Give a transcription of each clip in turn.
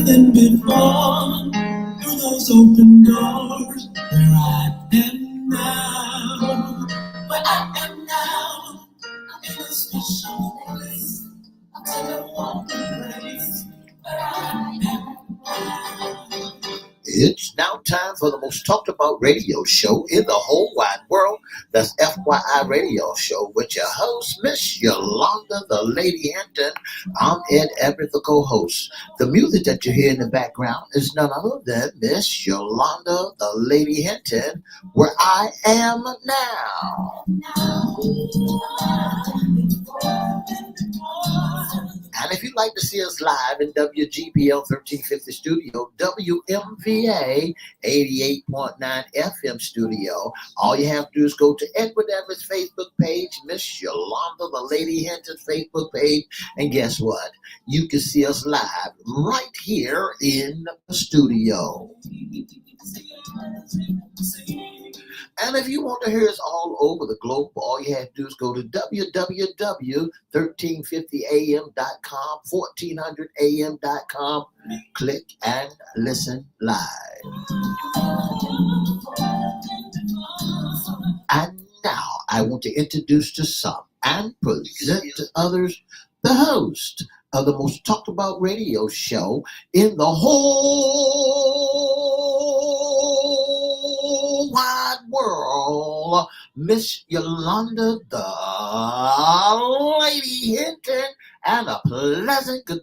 than before through those open doors where I am now. Where I am now, I'm in a special place. I'm in a warm place where I am now. It's now time for the most talked about radio show in the whole wide world. That's FYI Radio Show with your host, Miss Yolanda, the Lady Hinton. I'm Ed Everett, the co-host. The music that you hear in the background is none other than Miss Yolanda, the Lady Hinton, where I am now. And if you'd like to see us live in WGPL 1350 studio, WMVA 88.9 FM studio, all you have to do is go to Edward Everett's Facebook page, Miss Yolanda, the Lady Hinton Facebook page, and guess what? You can see us live right here in the studio. And if you want to hear us all over the globe, all you have to do is go to www.1350am.com, 1400am.com, click and listen live. And now I want to introduce to some and present to others the host of the most talked about radio show in the whole wide world, Miss Yolanda, the Lady Hinton, and a pleasant good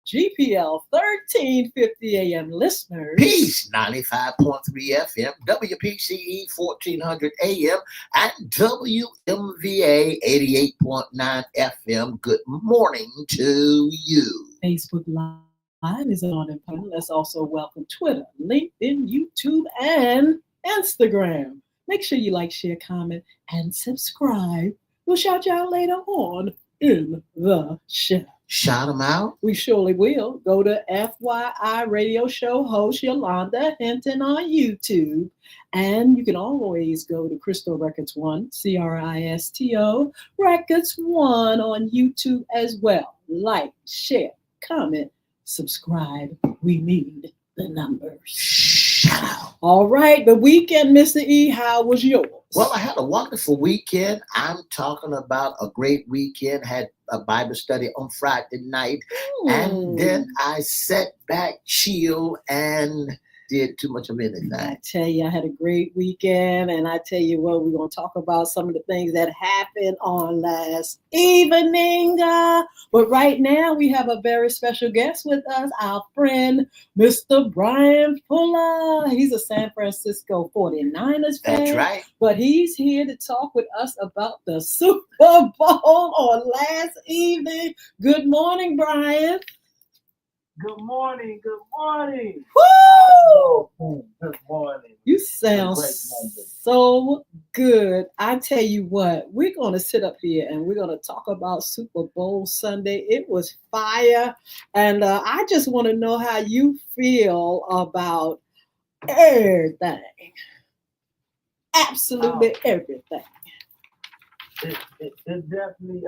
GPL 1350 AM listeners. Peace, 95.3 FM, WPCE 1400 AM, and WMVA 88.9 FM. Good morning to you. Facebook Live is on and popping. Let's also welcome Twitter, LinkedIn, YouTube, and Instagram. Make sure you like, share, comment, and subscribe. We'll shout you out later on in the show. Shout them out. We surely will. Go to FYI Radio Show host Yolanda Hinton on YouTube. And you can always go to Crystal Records 1, CRISTO Records 1 on YouTube as well. Like, share, comment, subscribe. We need the numbers. Shout out. All right, the weekend, Mr. E, how was yours? Well, I had a wonderful weekend. I'm talking about a great weekend. Had a Bible study on Friday night. And then I sat back, chill, and did too much of anything. I tell you, I had a great weekend, and I tell you what, we're going to talk about some of the things that happened on last evening. But right now, we have a very special guest with us, our friend, Mr. Brian Fuller. He's a San Francisco 49ers fan. That's right. But he's here to talk with us about the Super Bowl on last evening. Good morning, Brian. Good morning. Good morning. Woo! Good morning. You sound so good. I tell you what, we're going to sit up here and we're going to talk about Super Bowl Sunday. It was fire. And I just want to know how you feel about everything. Absolutely everything. It definitely...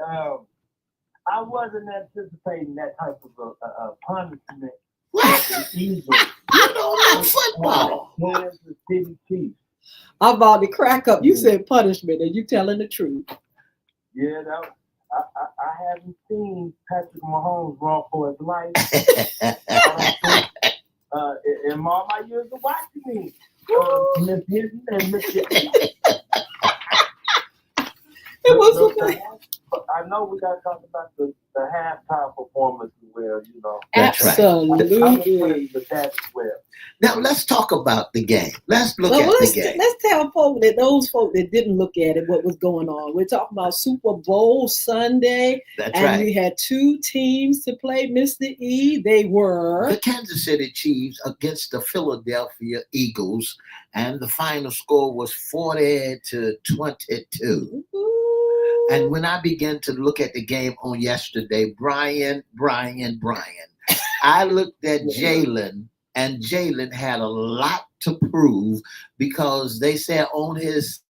I wasn't anticipating that type of punishment. What? You don't like football. Kansas City Chiefs. I'm about to crack up. You said punishment, and you telling the truth. Yeah, I haven't seen Patrick Mahomes run for his life. In all my years of watching me, Miss Hinton and Mr. It was okay. I know we got to talk about the halftime performance as well, you know. That's absolutely. Right. With that as well. Now, let's talk about the game. Let's look at the game. Let's tell those folk that didn't look at it what was going on. We're talking about Super Bowl Sunday. That's and right. We had two teams to play, Mr. E. They were the Kansas City Chiefs against the Philadelphia Eagles, and the final score was 40-22. And when I began to look at the game on yesterday, Brian, I looked at Jalen and Jalen had a lot to prove because they said on his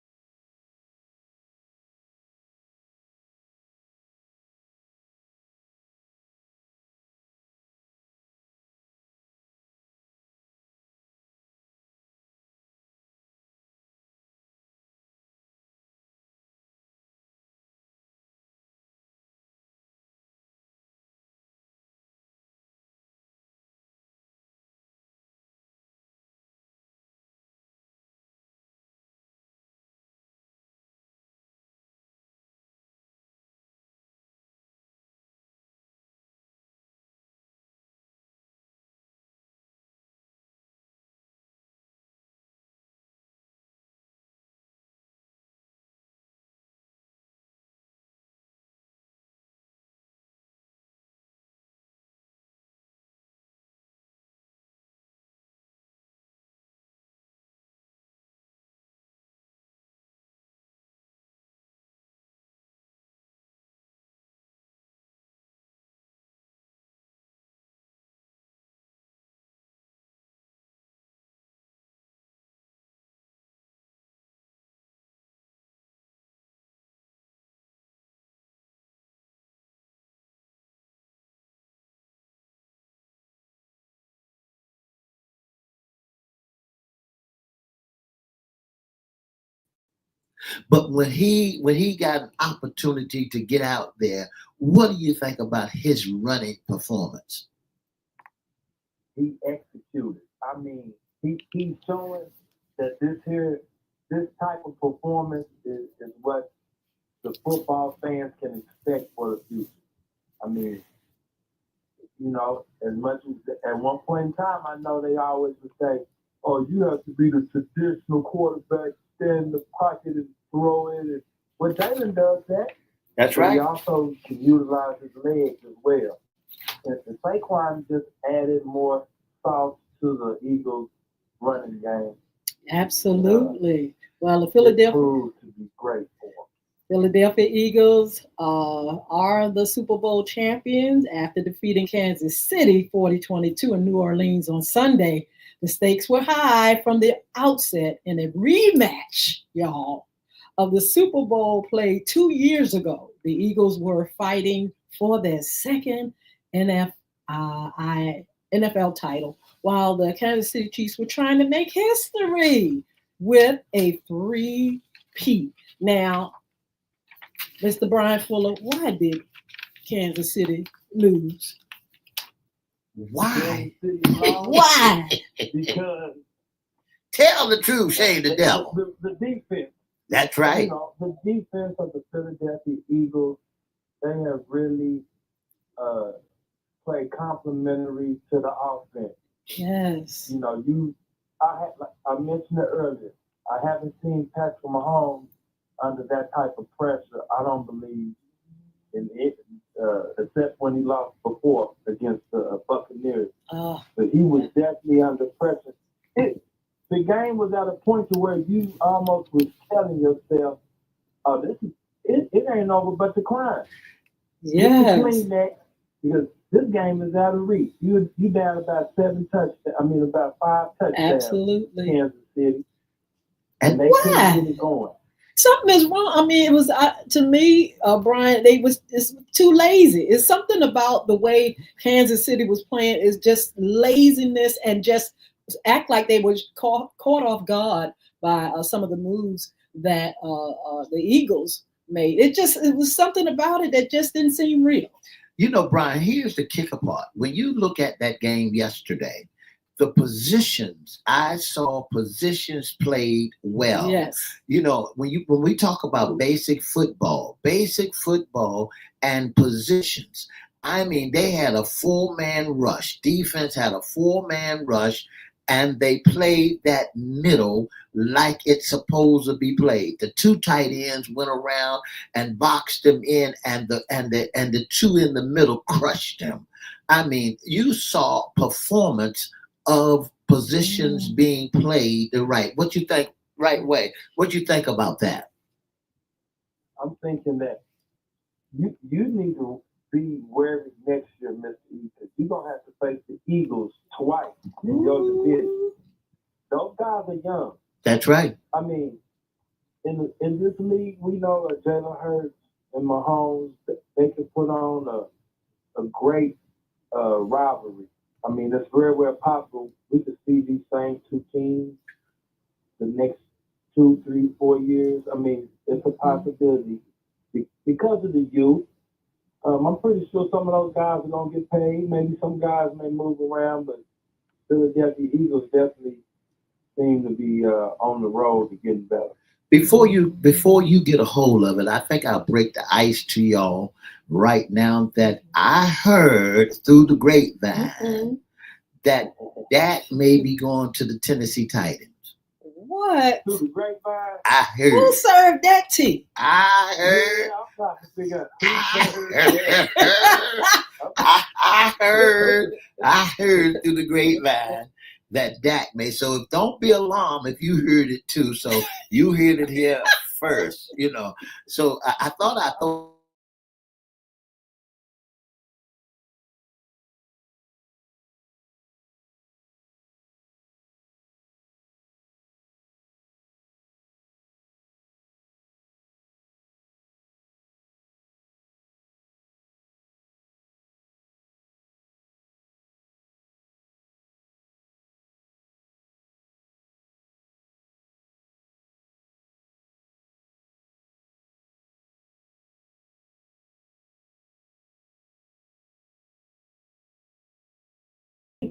but when he got an opportunity to get out there, what do you think about his running performance? He executed. I mean, he's showing that this type of performance is what the football fans can expect for the future. I mean, as much as at one point in time, I know they always would say, "Oh, you have to be the traditional quarterback, stand in the pocket and throw it." And well, Jalen does that. That's But he right. also can utilize his legs as well. And Saquon just added more sauce to the Eagles' running game. Absolutely. Well, the It Philadelphia proved to be great for him. Philadelphia Eagles are the Super Bowl champions after defeating Kansas City 40-22 in New Orleans on Sunday. The stakes were high from the outset in a rematch, y'all, of the Super Bowl played 2 years ago. The Eagles were fighting for their second NFL title, while the Kansas City Chiefs were trying to make history with a three-peat. Now, Mr. Brian Fuller, why did Kansas City lose? Why? Kansas City lost Why? because Tell the truth, shame the devil. the defense. That's right. The defense of the Philadelphia Eagles, they have really played complementary to the offense. Yes. Like I mentioned it earlier. I haven't seen Patrick Mahomes under that type of pressure. I don't believe in it, except when he lost before against the Buccaneers. But he was definitely under pressure. The game was at a point to where you almost was telling yourself, "Oh, it ain't over but the climb." Yes. Between that, because this game is out of reach. You down about about 5 touchdowns. Absolutely. Kansas City, And they couldn't why? get it going. Something is wrong. I mean, it was to me, Brian. It's too lazy. It's something about the way Kansas City was playing is just laziness and just act like they were caught off guard by some of the moves that the Eagles made. It was something about it that just didn't seem real. Brian, here's the kicker part. When you look at that game yesterday, the positions, I saw positions played well. Yes. When we talk about basic football and positions, I mean, they had a 4-man rush. Defense had a 4-man rush, and they played that middle like it's supposed to be played. The 2 tight ends went around and boxed them in, and the 2 in the middle crushed them. I mean, you saw performance of positions being played the what you think right way. What you think about that? I'm thinking that you need to be wary next year, Mr. E, because you're gonna have to face the Eagles twice in your young. That's right. I mean, in this league, we know Jalen Hurts and Mahomes, they can put on a great rivalry. I mean, it's very well possible we could see these same two teams the next 2, 3, 4 years. I mean, it's a possibility because of the youth. I'm pretty sure some of those guys are gonna get paid. Maybe some guys may move around, but Philadelphia Eagles definitely seem to be on the road to getting better. Before you get a hold of it, I think I'll break the ice to y'all right now that I heard through the grapevine Mm-mm. that may be going to the Tennessee Titans. What? Through the grapevine. I Who heard. served that tea? I Yeah, heard. I'm trying to figure out who I heard heard. I heard through the grapevine that Dak may. So don't be alarmed if you heard it too. So you heard it here first, you know. So I thought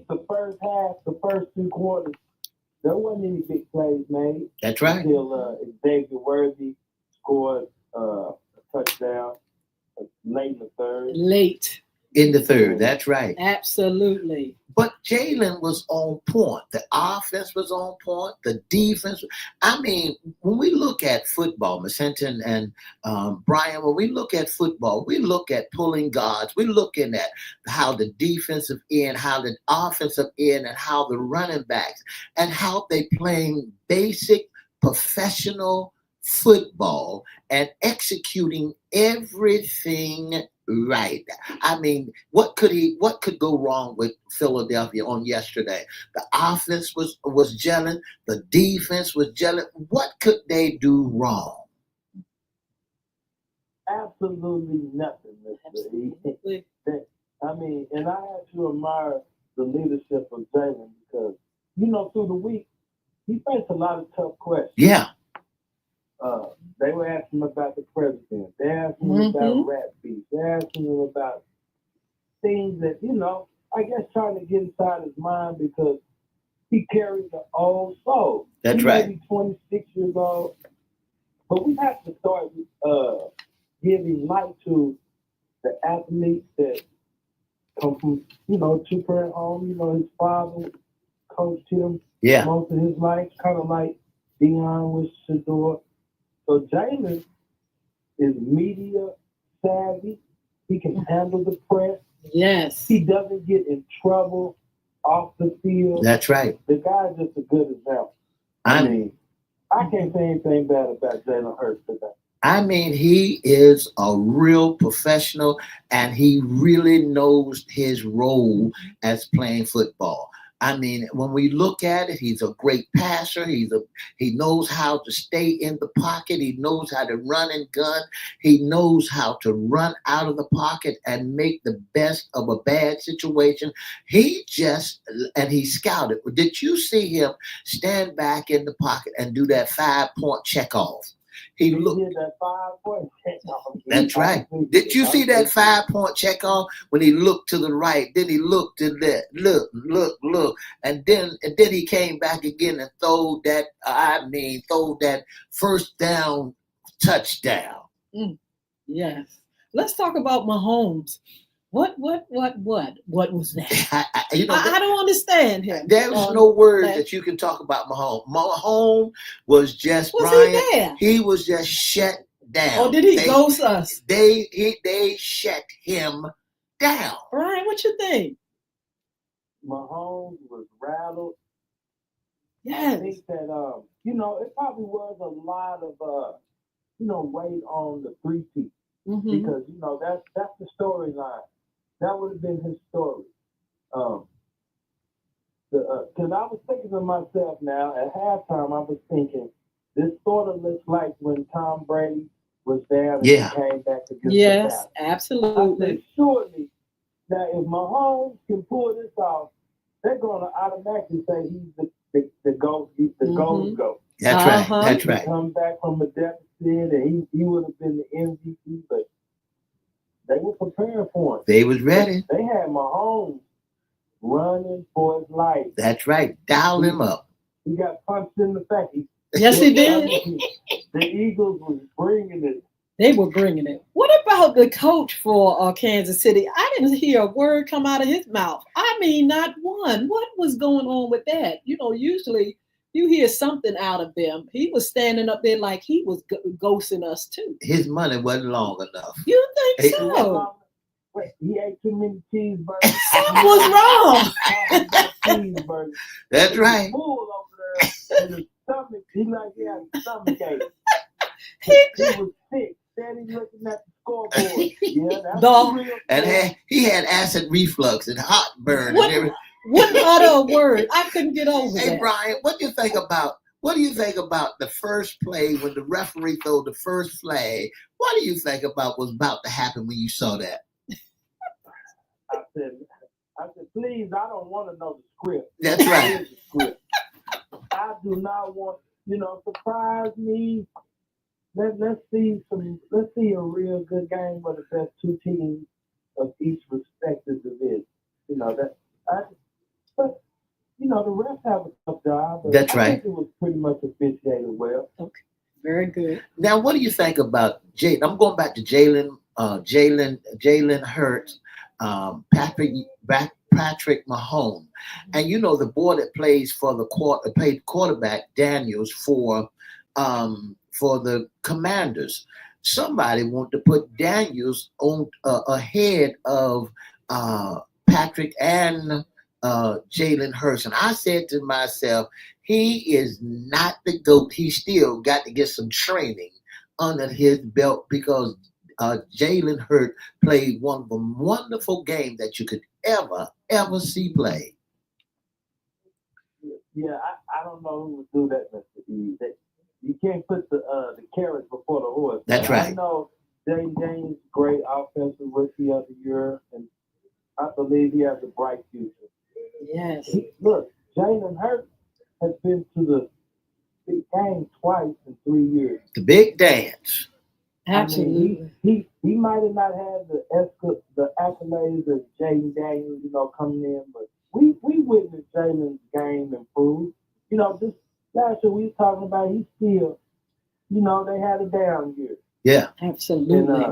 the first half, the first 2 quarters, there wasn't any big plays made that's right. until Xavier Worthy scored a touchdown late in the third. Late. In the third, that's right. Absolutely. But Jalen was on point. The offense was on point. The defense. I mean, when we look at football, Miss Hinton and Brian, when we look at football, we look at pulling guards. We're looking at how the defensive end, how the offensive end, and how the running backs, and how they playing basic professional football and executing everything right. I mean, what could go wrong with Philadelphia on yesterday? The offense was gelling, the defense was gelling. What could they do wrong? Absolutely nothing, Mr. E. Absolutely. I mean, and I have to admire the leadership of Jalen because, through the week, he faced a lot of tough questions. Yeah, They were asking him about the president. They asked him about rat beef. They asked him about things that, I guess trying to get inside his mind because he carries an old soul. That's he right. May be 26 years old, but we have to start giving light to the athletes that come from, two-parent home. His father coached him yeah, most of his life, kind of like Dion with Shador. So Jalen is media savvy. He can handle the press. Yes. He doesn't get in trouble off the field. that's right. The guy's just a good example. I mean, I can't say anything bad about Jalen Hurts today. I mean, he is a real professional and he really knows his role as playing football. I mean, when we look at it, he's a great passer. He knows how to stay in the pocket. He knows how to run and gun. He knows how to run out of the pocket and make the best of a bad situation. He scouted. Did you see him stand back in the pocket and do that 5-point check off? He looked. Did that 5-point check off. That's right. Did you see that 5-point check off when he looked to the right? Then he looked to that, look, and then he came back again and throw that first down touchdown. Yes. Let's talk about Mahomes. What was that? I don't understand him. There's no word that you can talk about Mahomes. Mahomes was just Brian. He there? He was just shut down. Or did he ghost us? They shut him down. Brian, what you think? Mahomes was rattled. Yes. I think that it probably was a lot of weight on the 3P because that's the storyline. That would have been his story. The because I was thinking to myself now at halftime, I was thinking this sort of looks like when Tom Brady was down and he came back against the Yes, Dallas. absolutely. I said, surely, now if Mahomes can pull this off, they're going to automatically say he's the GOAT, he's the GOAT. That's right. That's He right. come back from a deficit and he would have been the MVP, but they were preparing for him. They was ready. They had Mahomes running for his life. That's right. Dial him up. He got punched in the face. Yes, he did. The Eagles was bringing it. They were bringing it. What about the coach for Kansas City? I didn't hear a word come out of his mouth. I mean, not one. What was going on with that? You know, usually you hear something out of them. He was standing up there like he was ghosting us too. His money wasn't long enough. You think so? He ate too many cheeseburgers. Something was wrong. Cheeseburgers. That's right. Full over there in his stomach. He like he had a stomach ache. He was sick. Steady looking at the scoreboard. Yeah, that's real. And he had acid reflux and heartburn and everything. Wouldn't utter a word. I couldn't get over that. Hey, Brian, what do you think about the first play when the referee threw the first flag? What do you think about what's about to happen when you saw that? I said, please, I don't want to know the script. That's right. The script. I do not want, surprise me. Let's see a real good game where the best two teams of each respective division. But the refs have a tough job. But That's right. I think it was pretty much officiated well. Okay, very good. Now, what do you think about Jalen? I'm going back to Jalen Hurts, Patrick Mahomes, and the boy that plays for played quarterback Daniels for the Commanders. Somebody want to put Daniels on ahead of Patrick and Jalen Hurts, and I said to myself, he is not the GOAT. He still got to get some training under his belt because Jalen Hurts played one of the wonderful games that you could ever see play. Yeah, I don't know who would do that, Mr. E. You can't put the carrot before the horse. That's right. I know James James, great offensive rookie of the year, and I believe he has a bright future. Yes. Look, Jalen Hurts has been to the big game twice in 3 years. The big dance. Absolutely. I mean, he might have not had the accolades of Jaden Daniels, coming in, but we witnessed Jalen's game improve. This last year we were talking about, he still, they had a down year. Yeah. Absolutely.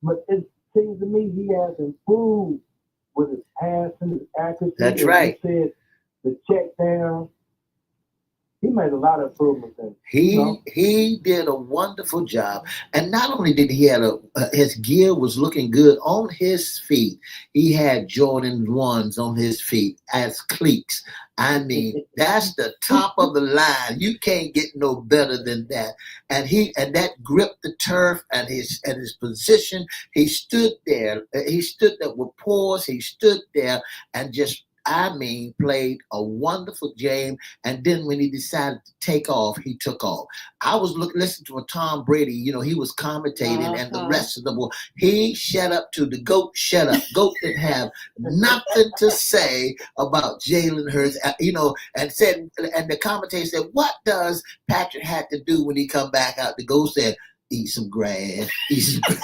But it seems to me he has improved with his passing, his accuracy. That's right. You said the check down. He made a lot of improvements in it. He did a wonderful job, and not only did he have his gear was looking good on his feet. He had Jordan 1s on his feet as cleats. I mean, that's the top of the line. You can't get no better than that. And that gripped the turf and his position. He stood there. He stood there with pause. He stood there and just, played a wonderful game. And then when he decided to take off, he took off. I was listening to a Tom Brady, he was commentating, and the rest of the board. He shut up to the GOAT, shut up. GOAT didn't have nothing to say about Jalen Hurts, and the commentator said, what does Patrick have to do when he come back out? The GOAT said, eat some grass. Eat some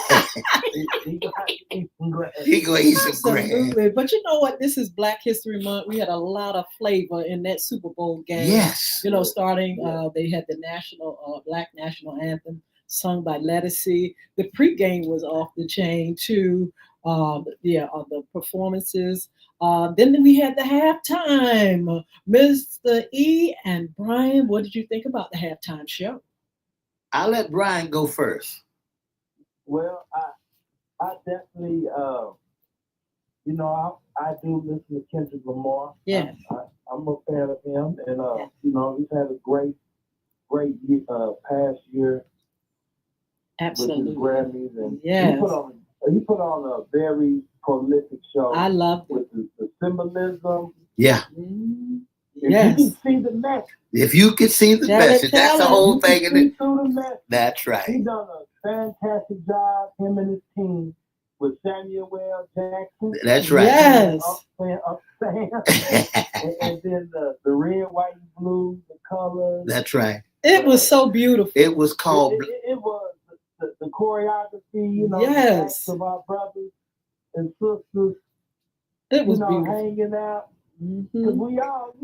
grass. He go eat some grass. Absolutely. But you know what? This is Black History Month. We had a lot of flavor in that Super Bowl game. Yes. Starting, they had the Black National Anthem sung by Lettucey. The pregame was off the chain too. The performances. Then we had the halftime. Mr. E and Brian, what did you think about the halftime show? I'll let Brian go first. Well, I definitely, I do listen to Kendrick Lamar. Yeah. I'm a fan of him, and he's had a great year, past year. Absolutely. With his Grammys, and yes. he put on a very prolific show. I loved it. With the symbolism. Yeah. If you can see the message. If you can see the message, that's the whole thing. See through the message. That's right. He done a fantastic job, him and his team, with Samuel L. Jackson. That's right. Yes. Up and then the red, white, and blue, the colors. That's right. It was so beautiful. It was called. It was the choreography, you know, yes, of our brothers and sisters. It was beautiful. Hanging out. Because we all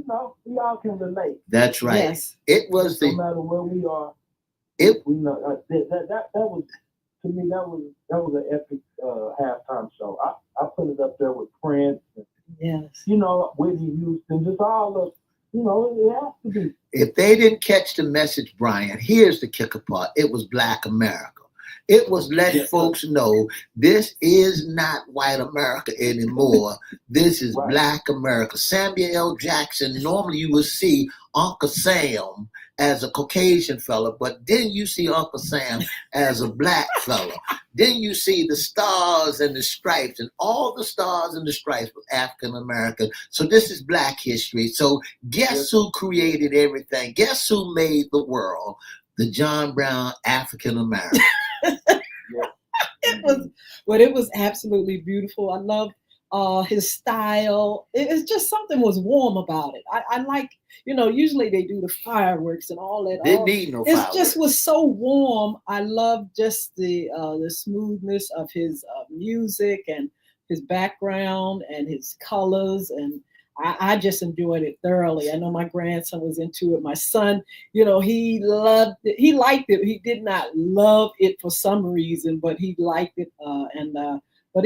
can relate. That's right. Yes. It was no matter where we are. We know that was, to me, that was an epic halftime show. I put it up there with Prince. And, you know, Whitney Houston, just all of, you know, it has to be. If they didn't catch the message, Brian, here's the kicker part. It was Black America. It was letting folks know this is not white America anymore. This is Black America. Samuel L. Jackson, normally you would see Uncle Sam as a Caucasian fella, but then you see Uncle Sam as a black fella. Then you see the stars and the stripes, and all the stars and the stripes were African American. So this is Black history. So guess who created everything? Guess who made the world? The John Brown African American. It was absolutely beautiful. I loved his style. It's just something was warm about it. I like, you know, usually they do the fireworks and all that. Didn't need no fireworks. It just was so warm. I loved just the smoothness of his music and his background and his colors, and I just enjoyed it thoroughly. I know my grandson was into it. My son, you know, he loved it. He liked it. He did not love it for some reason, but he liked it. But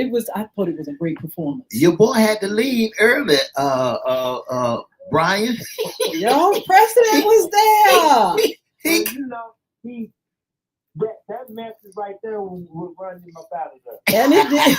I thought it was a great performance. Your boy had to leave early, Brian. Yo, President was there. You know, that message right there would run him up out of there. And it did.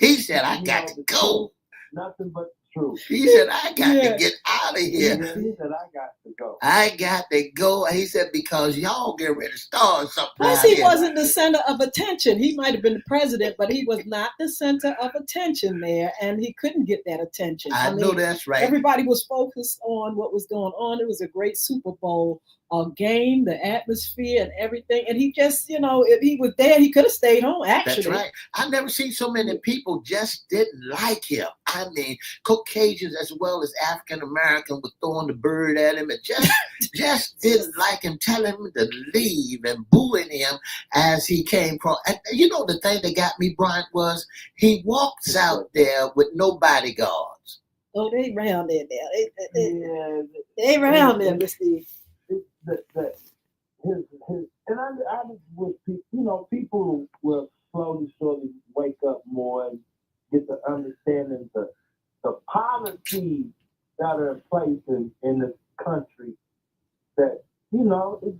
He said, I got to go. Nothing but true. He said, I got to get out of here. He said, I got to go. I got to go. He said, because y'all get ready to start something. Plus, he wasn't the center of attention. He might have been the president, but he was not the center of attention there, and he couldn't get that attention. I know that's right. Everybody was focused on what was going on. It was a great Super Bowl game, the atmosphere and everything. And he just, you know, if he was there, he could have stayed home, actually. That's right. I've never seen so many people just didn't like him. I mean, Caucasians as well as African American were throwing the bird at him and just didn't like him, telling him to leave and booing him as he came across. And you know, the thing that got me, Brian, was he walks out there with no bodyguards. Oh, they around there now. They around there, Mr. I just wish people, you know, people will slowly wake up more and get the understanding the policies that are in place in this country. That, you know, it's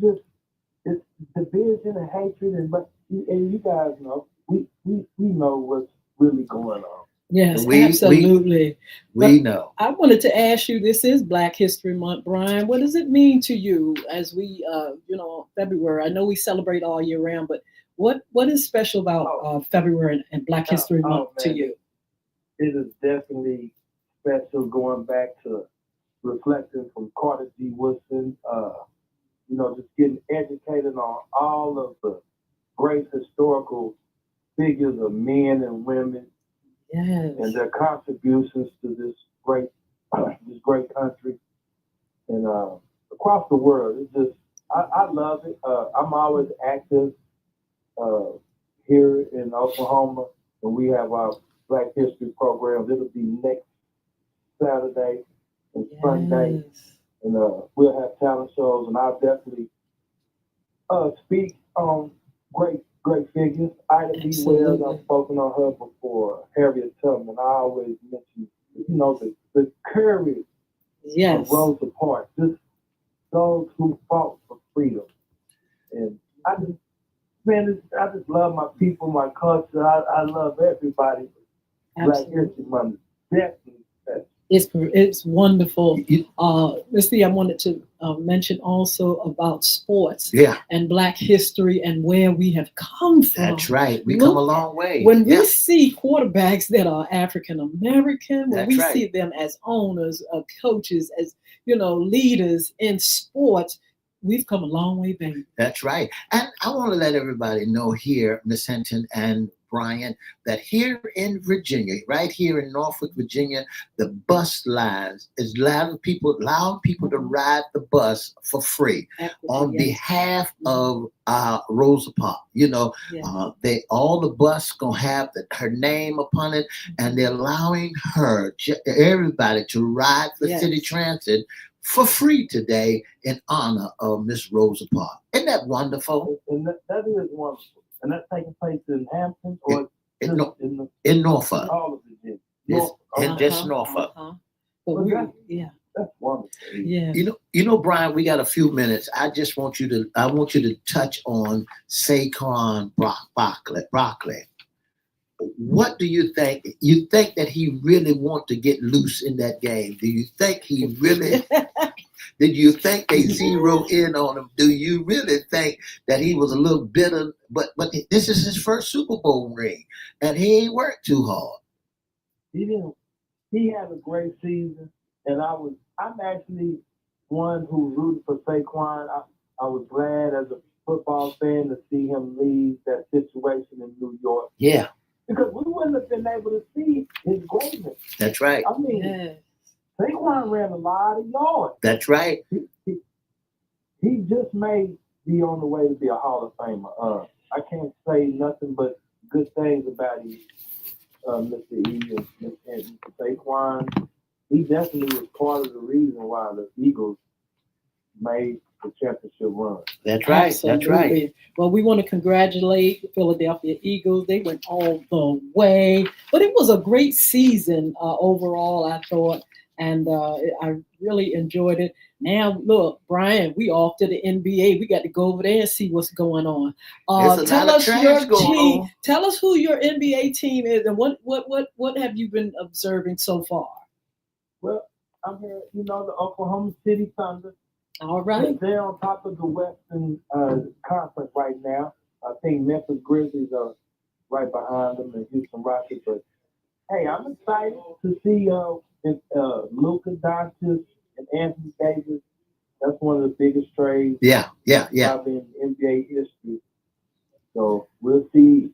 division and hatred, and you guys know we know what's really going on. Yes, absolutely. We know. I wanted to ask you, this is Black History Month, Brian. What does it mean to you as we, you know, February? I know we celebrate all year round, but what is special about February and Black History Month to you? It is definitely special going back to reflecting from Carter G. Woodson, you know, just getting educated on all of the great historical figures of men and women. Yes. And their contributions to this great country and across the world. It's just I love it. I'm always active here in Oklahoma, and we have our Black History programs. It'll be next Saturday and Sunday, and we'll have talent shows, and I'll definitely speak on great figures. Ida B. Wells, I've spoken on her before. Harriet Tubman. I always mention, you know, the courage of Rosa Parks. Just those who fought for freedom. And I just love my people, my culture. I love everybody. Black History Month, definitely. It's wonderful. Let's see, I wanted to mention also about sports Yeah, and Black history and where we have come from. that's right. We Look, come a long way. when we Yeah, see quarterbacks that are African American, when that's we right. see them as owners, coaches, as leaders in sports, we've come a long way, baby. That's right. And I want to let everybody know here, Miss Hinton and Brian, that here in Virginia, right here in Norfolk, Virginia, the bus lines is allowing people to ride the bus for free on Yes. behalf of Rosa Parks. Yes. They all the bus gonna have her name upon it, and they're allowing everybody to ride the Yes. city transit for free today in honor of Miss Rosa Parks. Isn't that wonderful? And that is wonderful. And that's taking place in Hampton or In, just in Norfolk. all of Virginia. It's in just Uh-huh, Norfolk. But Well, yeah. That's wonderful. Yeah. You know, Brian, we got a few minutes. I want you to touch on Saquon Barkley. What do you think? You think that he really want to get loose in that game? Do you think he really? Did you think they zero in on him? Do you really think that he was a little bitter? But this is his first Super Bowl ring, and he ain't worked too hard. He didn't. He had a great season, and I'm actually one who rooted for Saquon. I was glad as a football fan to see him leave that situation in New York. Yeah. Because we wouldn't have been able to see his greatness. That's right. I mean, Saquon ran a lot of yards. That's right. He just may be on the way to be a Hall of Famer. I can't say nothing but good things about him, Mr. E and Mr. Saquon. He definitely was part of the reason why the Eagles made the championship run. That's right. Absolutely. That's right. Well, we want to congratulate the Philadelphia Eagles. They went all the way, but it was a great season overall, I thought, and I really enjoyed it. Now, look, Brian, we off to the NBA. We got to go over there and see what's going on. Tell us your team. Tell us who your NBA team is, and what have you been observing so far? Well, I'm here, the Oklahoma City Thunder. All right. They're on top of the Western Conference right now. I think Memphis Grizzlies are right behind them and Houston Rockets. But, hey, I'm excited to see Luka Doncic and Anthony Davis. That's one of the biggest trades probably in NBA history. So we'll see.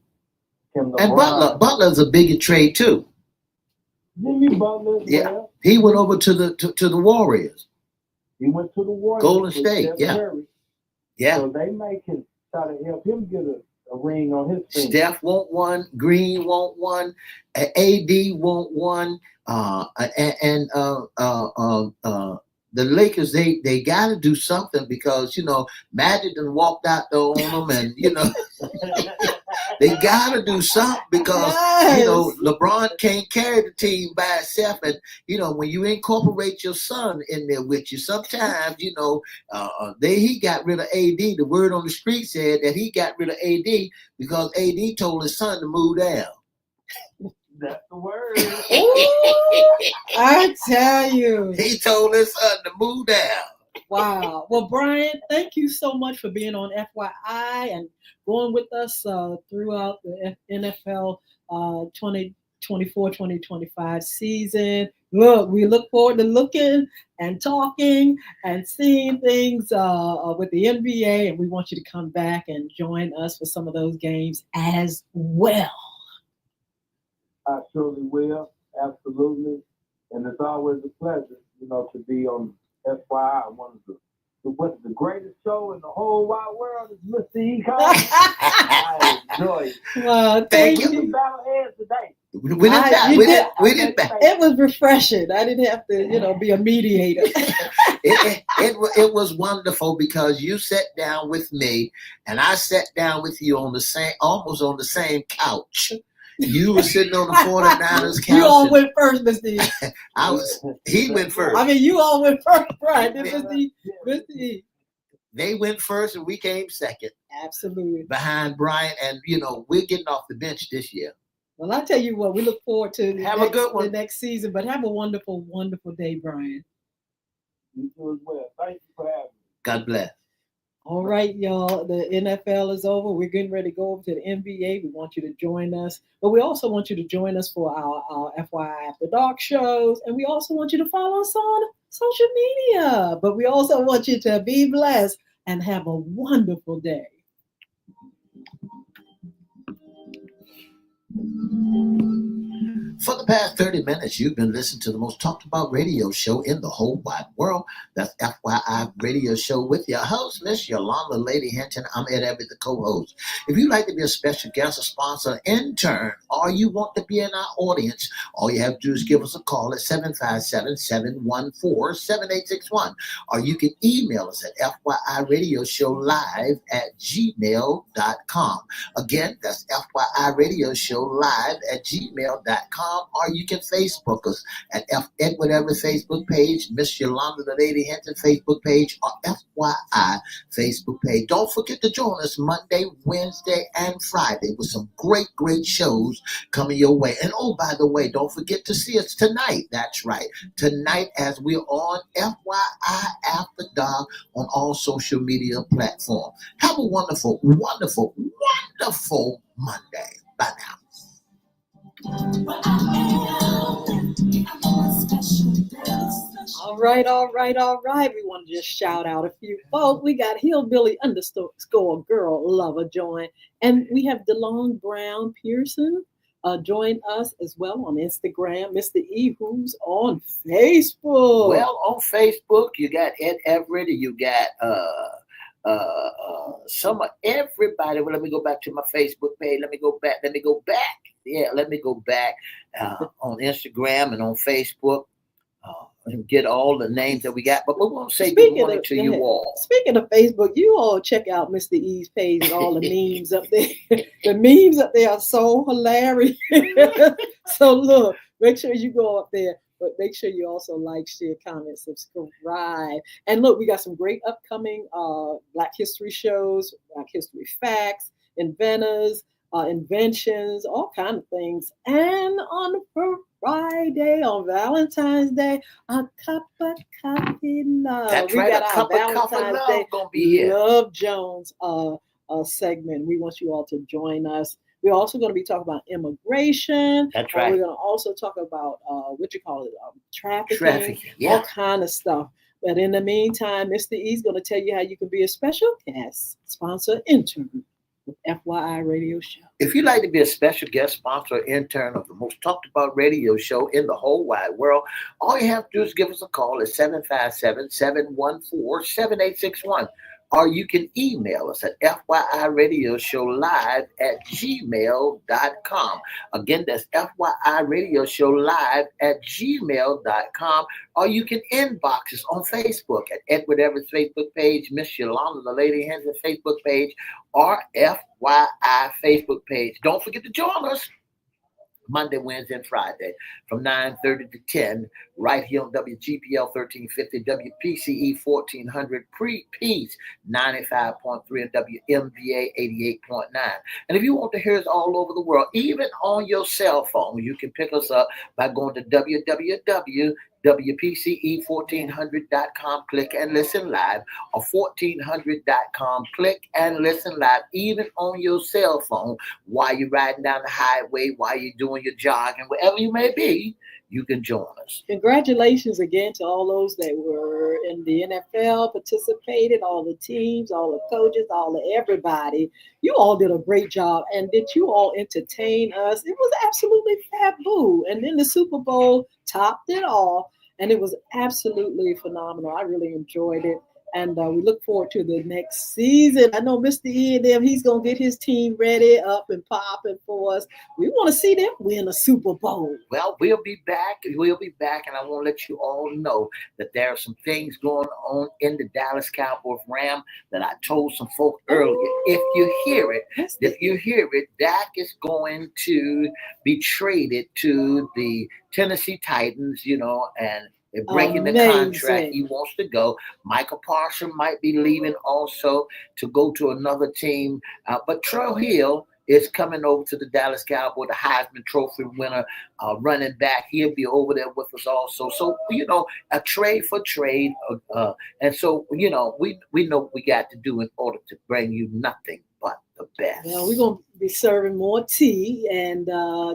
And Butler's a bigger trade, too. Jimmy Butler, he went over to the Warriors. He went to the Warriors. Golden State, yeah. So they may can try to help him get a ring on his finger. Steph want one, Green want one, AD want one, and the Lakers they got to do something because Magic done walked out there on them, and they got to do something because LeBron can't carry the team by itself, and when you incorporate your son in there with you, sometimes he got rid of AD. The word on the street said that he got rid of AD because AD told his son to move down. That's the word. I tell you. He told his son to move down. Wow. Well, Brian, thank you so much for being on FYI and going with us throughout the NFL 2024-2025 season. Look, we look forward to looking and talking and seeing things with the NBA, and we want you to come back and join us for some of those games as well. I surely will, absolutely. And it's always a pleasure, to be on FYI, one of the greatest show in the whole wide world is Mr. E. I enjoy it. Well, thank you. We battle heads today. We didn't. It was refreshing. I didn't have to, be a mediator. it was wonderful because you sat down with me and I sat down with you almost on the same couch. You were sitting on the 49ers couch. You all went first, Mr. E. He went first. I mean, you all went first, right? Mr. E. They went first and we came second. Absolutely. Behind Brian, and we're getting off the bench this year. Well, I tell you what, we look forward to a good one. The next season, but have a wonderful, wonderful day, Brian. You too as well. Thank you for having me. God bless. All right, y'all. The NFL is over. We're getting ready to go over to the NBA. We want you to join us. But we also want you to join us for our FYI After Dark shows. And we also want you to follow us on social media. But we also want you to be blessed and have a wonderful day. For the past 30 minutes, you've been listening to the most talked about radio show in the whole wide world. That's FYI Radio Show with your host, Miss Yolanda Lady Hinton. I'm Ed Everett, the co-host. If you'd like to be a special guest, a sponsor, intern, or you want to be in our audience, all you have to do is give us a call at 757-714-7861. Or you can email us at FYIRadiosHowLive@gmail.com. Again, that's FYIRadiosHowLive@gmail.com. Or you can Facebook us at Edward Everett Facebook page, Miss Yolanda the Lady Hinton Facebook page, or FYI Facebook page. Don't forget to join us Monday, Wednesday, and Friday with some great, great shows coming your way. And oh, by the way, don't forget to see us tonight. That's right. Tonight as we're on FYI After Dark on all social media platforms. Have a wonderful, wonderful, wonderful Monday. Bye now. All right, all right, all right. We want to just shout out a few folks. We got Hillbilly _ Girl Lover join. And we have DeLong Brown Pearson join us as well on Instagram. Mr. E, who's on Facebook. Well, on Facebook, you got Ed Everett, you got some of everybody. Well, let me go back to my Facebook page. Let me go back. Yeah, let me go back on Instagram and on Facebook and get all the names that we got. But we want to say good morning to you all. Speaking of Facebook, you all check out Mr. E's page and all the memes up there. The memes up there are so hilarious. So look, make sure you go up there. But make sure you also like, share, comment, subscribe. And look, we got some great upcoming Black History shows, Black History facts, inventors, inventions, all kinds of things. And on Friday, on Valentine's Day, a cup of coffee love. That's we right, got a our cup of Valentine's coffee love Day gonna be here. Love Jones segment. We want you all to join us. We're also going to be talking about immigration. That's right. We're going to also talk about trafficking, yeah. all kind of stuff. But in the meantime, Mr. E's going to tell you how you can be a special guest, sponsor, intern with FYI Radio Show. If you'd like to be a special guest sponsor or intern of the most talked about radio show in the whole wide world, all you have to do is give us a call at 757-714-7861. Or you can email us at FYIRadiosHowLive@gmail.com. Again, that's FYIRadiosHowLive@gmail.com. Or you can inbox us on Facebook at Edward Everett's Facebook page, Miss Yolanda the Lady Hinton Facebook page, or FYI Facebook page. Don't forget to join us Monday, Wednesday, and Friday from 9:30 to 10 right here on WGPL 1350, WPCE 1400, Peace 95.3, and WMVA 88.9. And if you want to hear us all over the world, even on your cell phone, you can pick us up by going to www.WPCE1400.com, click and listen live, or 1400.com, click and listen live, even on your cell phone while you're riding down the highway, while you're doing your jogging, wherever you may be, you can join us. Congratulations again to all those that were in the NFL, participated, all the teams, all the coaches, everybody. You all did a great job. And did you all entertain us? It was absolutely faboo. And then the Super Bowl topped it all. And it was absolutely phenomenal. I really enjoyed it. And we look forward to the next season. I know Mr. E and them, he's going to get his team ready, up and popping for us. We want to see them win a Super Bowl. Well, we'll be back. And I want to let you all know that there are some things going on in the Dallas Cowboys Ram that I told some folk earlier. Ooh, if you hear it, Dak is going to be traded to the Tennessee Titans, and they're breaking the contract. He wants to go. Michael Parsons might be leaving also to go to another team. But Troy Hill is coming over to the Dallas Cowboys, the Heisman Trophy winner, running back. He'll be over there with us also. So, a trade for trade. And so, we know what we got to do in order to bring you nothing but the best. Well, we're going to be serving more tea and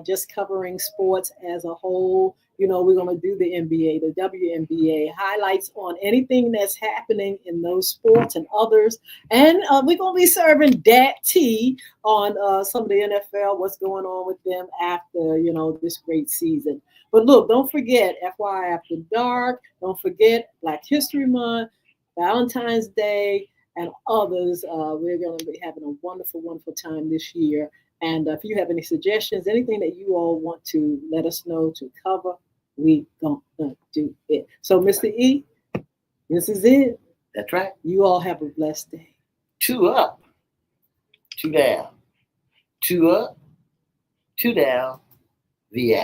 just covering sports as a whole. We're going to do the NBA, the WNBA, highlights on anything that's happening in those sports and others. And we're going to be serving that tea on some of the NFL, what's going on with them after, this great season. But look, don't forget FY After Dark. Don't forget Black History Month, Valentine's Day, and others. We're going to be having a wonderful, wonderful time this year. And if you have any suggestions, anything that you all want to let us know to cover, we gonna do it. So, Mr. E, this is it. That's right. You all have a blessed day. 2 up, 2 down, 2 up, 2 down, VA.